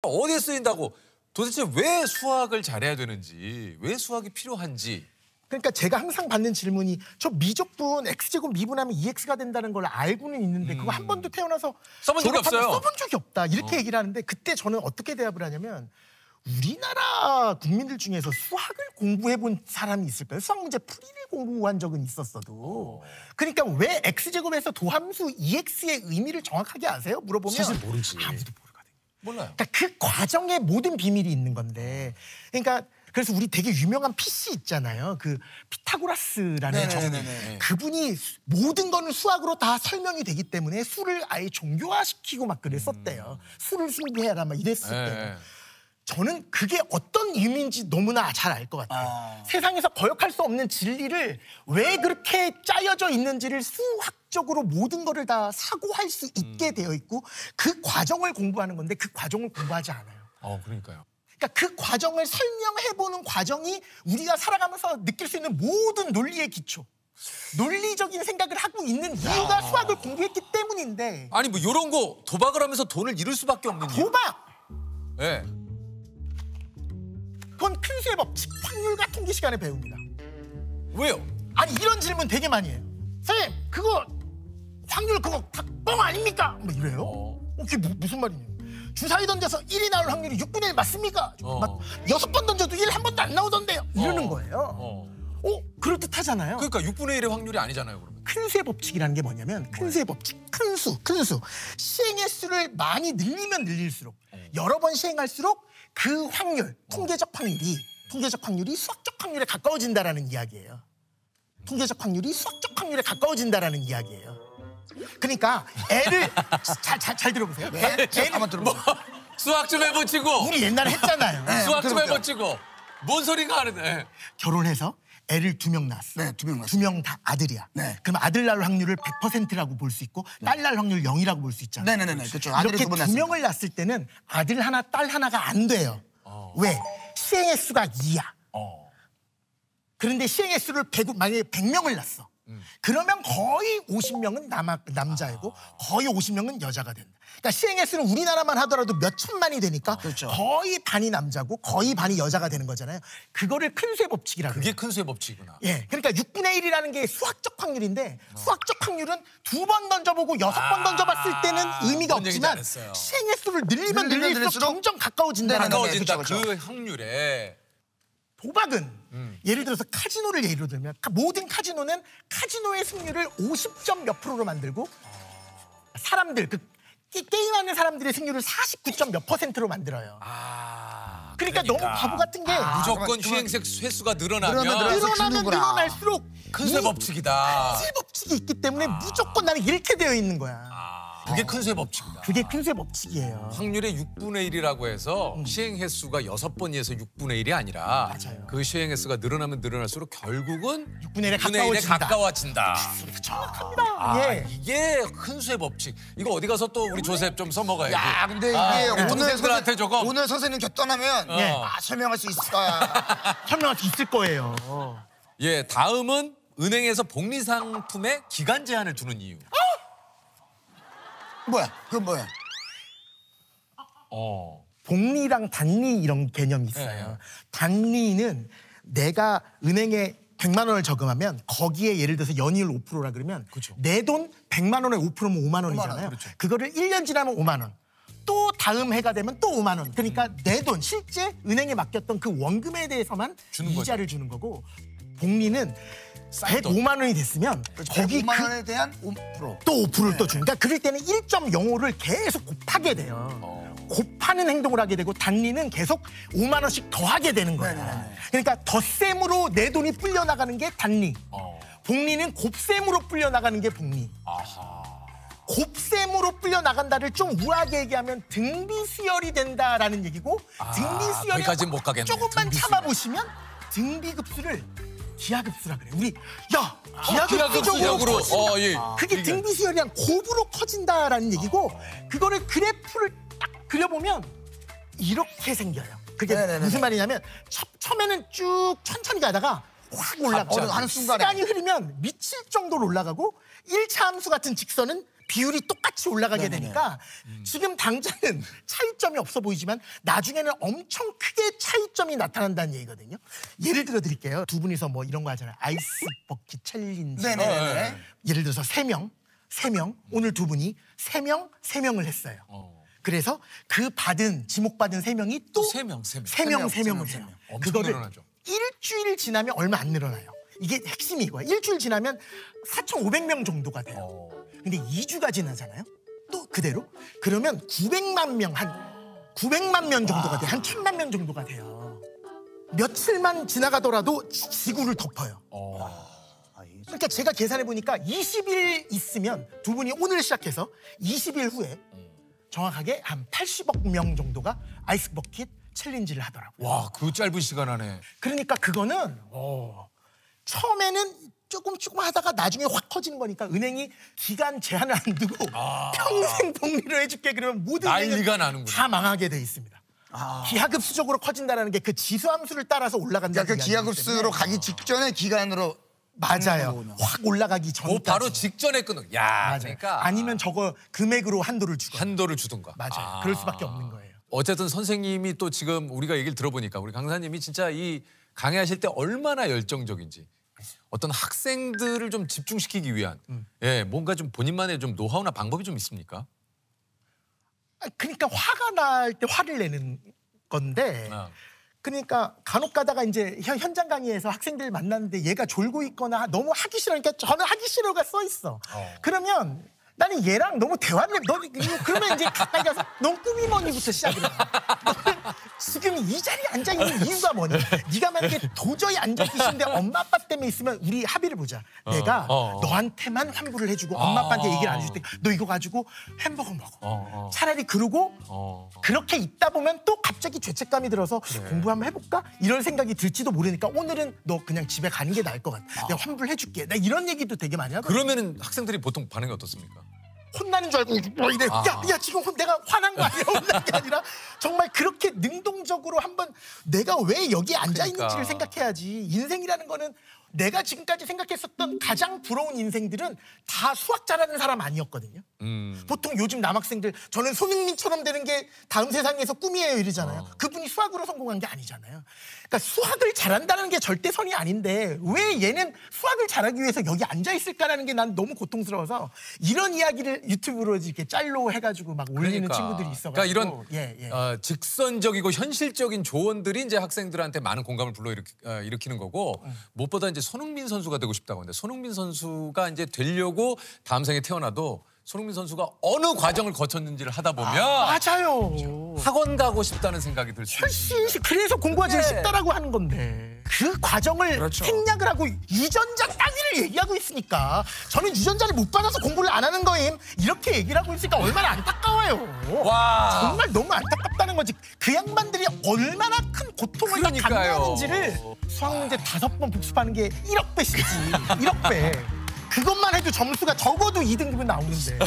어디에 쓰인다고 도대체 왜 수학을 잘해야 되는지, 왜 수학이 필요한지. 그러니까 제가 항상 받는 질문이 저 미적분 x제곱 미분하면 2x가 된다는 걸 알고는 있는데 그거 한 번도 태어나서 써본 적이 없어요. 써본 적이 없다 이렇게 얘기를 하는데 그때 저는 어떻게 대답을 하냐면 우리나라 국민들 중에서 수학을 공부해본 사람이 있을까요? 수학 문제 풀이를 공부한 적은 있었어도 그러니까 왜 x제곱에서 도함수 2x의 의미를 정확하게 아세요? 물어보면 사실 모르지. 아무도 모르거든요. 몰라요. 그러니까 그 과정에 모든 비밀이 있는 건데 그러니까 그래서 우리 되게 유명한 PC 있잖아요. 그 피타고라스라는 정리. 그분이 모든 거는 수학으로 다 설명이 되기 때문에 수를 아예 종교화시키고 막 그랬었대요. 수를 숭배해라 막 이랬을 때. 저는 그게 어떤 의미인지 너무나 잘 알 것 같아요. 세상에서 거역할 수 없는 진리를 왜 그렇게 짜여져 있는지를 수학적으로 모든 거를 다 사고할 수 있게 되어 있고 그 과정을 공부하는 건데 그 과정을 공부하지 않아요. 그러니까요. 그러니까 그 과정을 설명해보는 과정이 우리가 살아가면서 느낄 수 있는 모든 논리의 기초. 논리적인 생각을 하고 있는 이유가 수학을 공부했기 때문인데. 아니 뭐 이런 거 도박을 하면서 돈을 잃을 수밖에 없는 이유. 도박! 네. 그건 큰 수의 법칙, 확률과 통계 시간에 배웁니다. 왜요? 아니 이런 질문 되게 많이 해요. 선생님 그거 확률 그거 다 뻥 아닙니까? 뭐 이래요. 그게 무슨 말이냐. 주사위 던져서 1이 나올 확률이 6분의 1 맞습니까? 6번 던져도 1 한 번도 안 나오던데요. 이러는 거예요. 그럴듯하잖아요. 그러니까 6분의 1의 확률이 아니잖아요. 그러면. 큰 수의 법칙이라는 게 뭐냐면 큰 수의 법칙, 큰 수. 시행의 수를 많이 늘리면 늘릴수록 여러 번 시행할수록 그 확률, 통계적 확률이 수학적 확률에 가까워진다라는 이야기예요. 통계적 확률이 수학적 확률에 가까워진다라는 이야기예요. 그러니까 애를 잘 들어보세요. 한번 들어보세요. 수학 좀 해보치고. 우리 옛날에 했잖아요. 수학 좀 해보치고. 뭔 소리가 하는데. 결혼해서 애를 2명 낳았어. 네, 2명 낳았어. 2명 다 아들이야. 네. 그럼 아들 낳을 확률을 100%라고 볼 수 있고 딸 낳을 확률 0이라고 볼 수 있잖아요. 네네네. 그렇죠. 이렇게 2명을 낳았을 때는 아들 하나, 딸 하나가 안 돼요. 왜? 시행의 수가 2야. 그런데 시행의 수를 만약에 100명을 낳았어. 그러면 거의 50명은 남자이고 거의 50명은 여자가 된다. 그러니까 시행의 수는 우리나라만 하더라도 몇 천만이 되니까 그렇죠. 거의 반이 남자고 거의 반이 여자가 되는 거잖아요. 그거를 큰 수의 법칙이라고 그게 해요. 큰 수의 법칙이구나. 예, 그러니까 6분의 1이라는 게 수학적 확률인데 수학적 확률은 2번 던져보고 6번 던져봤을 때는 의미가 없지만 시행의 수를 늘리면 늘릴수록 점점 가까워진다는 거예요. 가까워진다. 그 확률에. 도박은 예를 들어서 카지노를 예로 들면 모든 카지노는 카지노의 승률을 50점 몇 프로로 만들고 사람들 게임하는 사람들의 승률을 49점 몇 %로 만들어요. 그러니까 너무 바보 같은 게 무조건 횟수가 늘어나면 늘어날수록 큰 수의 법칙이다. 큰 수의 법칙이 있기 때문에 무조건 나는 이렇게 되어 있는 거야. 그게 큰 수의 법칙이다. 그게 큰 수의 법칙이에요. 확률의 6분의 1이라고 해서 시행 횟수가 6번이어서 6분의 1이 아니라 맞아요. 그 시행 횟수가 늘어나면 늘어날수록 결국은 6분의 1에 가까워진다. 정확합니다. 예. 이게 큰 수의 법칙. 이거 어디 가서 또 우리 조셉 좀 써먹어야지. 야, 근데 이게 우리 동생들한테 조금. 오늘 선생님 곁 떠나면 설명할 수 있을까? 설명할 수 있을 거예요. 예, 다음은 은행에서 복리상품에 기간 제한을 두는 이유. 뭐야? 그건 뭐야? 복리랑 단리 이런 개념이 있어요. 단리는 내가 은행에 100만 원을 저금하면 거기에 예를 들어서 연이율 5%라 그러면 내 돈 100만 원에 5%면 5만 원이잖아요. 그거를 1년 지나면 5만 원. 또 다음 해가 되면 또 5만 원. 그러니까 내 돈 실제 은행에 맡겼던 그 원금에 대해서만 이자를 주는 거고 복리는 105만 원이 됐으면 거기 5만 원에 대한 5%. 또 5%를 또 주니까 그럴 때는 1.05를 계속 곱하게 돼요. 곱하는 행동을 하게 되고 단리는 계속 5만 원씩 더하게 되는 거예요. 그러니까 덧셈으로 내 돈이 불려나가는 게 단리. 복리는 곱셈으로 불려나가는 게 복리. 곱셈으로 불려나간다를 좀 우아하게 얘기하면 등비수열이 된다라는 얘기고 등비수열이 거기까지는 못 가겠네. 조금만 참아보시면 등비급수를 기하급수라 그래. 우리 기하급수적으로 그게 등비수열이랑 곱으로 커진다라는 얘기고 그거를 그래프를 딱 그려보면 이렇게 생겨요. 그게 무슨 말이냐면 처음에는 쭉 천천히 가다가 확 올라가고 하는 순간에 시간이 흐르면 미칠 정도로 올라가고 1차 함수 같은 직선은 비율이 똑같이 올라가게 되니까 지금 당장은 차이점이 없어 보이지만 나중에는 엄청 크게 차이점이 나타난다는 얘기거든요. 예를 들어 드릴게요. 두 분이서 뭐 이런 거 하잖아요. 아이스 버킷 챌린지. 네네네. 예를 들어서 세 명 오늘 두 분이 세 명을 했어요. 그래서 그 지목받은 세 명이 또 세 명. 세 명을 해요. 엄청 그거를 늘어나죠. 일주일 지나면 얼마 안 늘어나요. 이게 핵심이 이거야. 일주일 지나면 4,500명 정도가 돼요. 근데 2주가 지나잖아요. 또 그대로. 그러면 900만 명 정도가 돼요. 한 1,000만 명 정도가 돼요. 며칠만 지나가더라도 지구를 덮어요. 그러니까 제가 계산해 보니까 20일 있으면 두 분이 오늘 시작해서 20일 후에 정확하게 한 80억 명 정도가 아이스 버킷 챌린지를 하더라고요. 와, 그 짧은 시간 안에. 그러니까 그거는 처음에는 조금 하다가 나중에 확 커지는 거니까 은행이 기간 제한을 안 두고 평생 복리를 해줄게 그러면 모든 난리가 은행은 나는구나. 다 망하게 돼 있습니다. 기하급수적으로 커진다는 게 그 지수함수를 따라서 올라간다는 그러니까 그 이야기이기 기하급수로 때문에. 가기 직전에 기간으로 맞아요. 확 올라가기 전까지. 바로 직전에 끊어. 야, 맞아요. 그러니까 아니면 저거 금액으로 한도를 주고. 한도를 주든가. 맞아요. 그럴 수밖에 없는 거예요. 어쨌든 선생님이 또 지금 우리가 얘기를 들어보니까 우리 강사님이 진짜 이 강의하실 때 얼마나 열정적인지 어떤 학생들을 좀 집중시키기 위한 예, 뭔가 좀 본인만의 좀 노하우나 방법이 좀 있습니까? 그러니까 화가 날 때 화를 내는 건데 그러니까 간혹 가다가 이제 현장 강의에서 학생들 만났는데 얘가 졸고 있거나 너무 하기 싫으니까 저는 하기 싫어가 써 있어. 그러면 나는 얘랑 너무 대화를 그러면 이제 가까이 가서 넌 꿈이 뭐니부터 시작을 해. 너는 지금 이 자리에 앉아 있는 이유가 뭐니? 네가 만약에 도저히 앉아 있기 싫은데 엄마 아빠 때문에 있으면 우리 합의를 보자. 내가 너한테만 환불을 해주고 엄마 아빠한테 얘기를 안 해줄 테니까 너 이거 가지고 햄버거 먹어. 차라리 그러고 그렇게 있다 보면 또 갑자기 죄책감이 들어서 공부 한번 해볼까? 이런 생각이 들지도 모르니까 오늘은 너 그냥 집에 가는 게 나을 것 같아. 내가 환불해줄게. 나 이런 얘기도 되게 많이 하거든. 그러면은 학생들이 보통 반응이 어떻습니까? 혼나는 줄 알고 뭐 이래. 야 지금 내가 화난 거 아니야? 혼난 게 아니라 정말 그렇게 능동적으로 한번 내가 왜 여기에 앉아 있는지를 생각해야지. 인생이라는 거는 내가 지금까지 생각했었던 가장 부러운 인생들은 다 수학 잘하는 사람 아니었거든요. 보통 요즘 남학생들 저는 손흥민처럼 되는 게 다음 세상에서 꿈이에요 이러잖아요. 그분이 수학으로 성공한 게 아니잖아요. 그러니까 수학을 잘한다는 게 절대선이 아닌데 왜 얘는 수학을 잘하기 위해서 여기 앉아 있을까라는 게 난 너무 고통스러워서 이런 이야기를 유튜브로 이렇게 짤로 해가지고 막 올리는 친구들이 있어가지고 그러니까 이런 직선적이고 현실적인 조언들이 이제 학생들한테 많은 공감을 일으키는 거고 무엇보다 이제 손흥민 선수가 되고 싶다고 하는데 손흥민 선수가 이제 되려고 다음 생에 태어나도 손흥민 선수가 어느 과정을 거쳤는지를 하다 보면 맞아요. 학원 가고 싶다는 생각이 들 수 있어요. 훨씬 그래서 공부가 제일 쉽다라고 하는 건데 그 과정을 생략을 하고 유전자 따위를 얘기하고 있으니까 저는 유전자를 못 받아서 공부를 안 하는 거임 이렇게 얘기를 하고 있으니까 얼마나 안타까워요. 와. 정말 너무 안타깝다는 거지. 그 양반들이 얼마나 큰 고통을 다 감내하는지를 수학 문제 5번 복습하는 게 1억 배씩이지. 1억 배. 그것만 해도 점수가 적어도 2등급은 나오는데.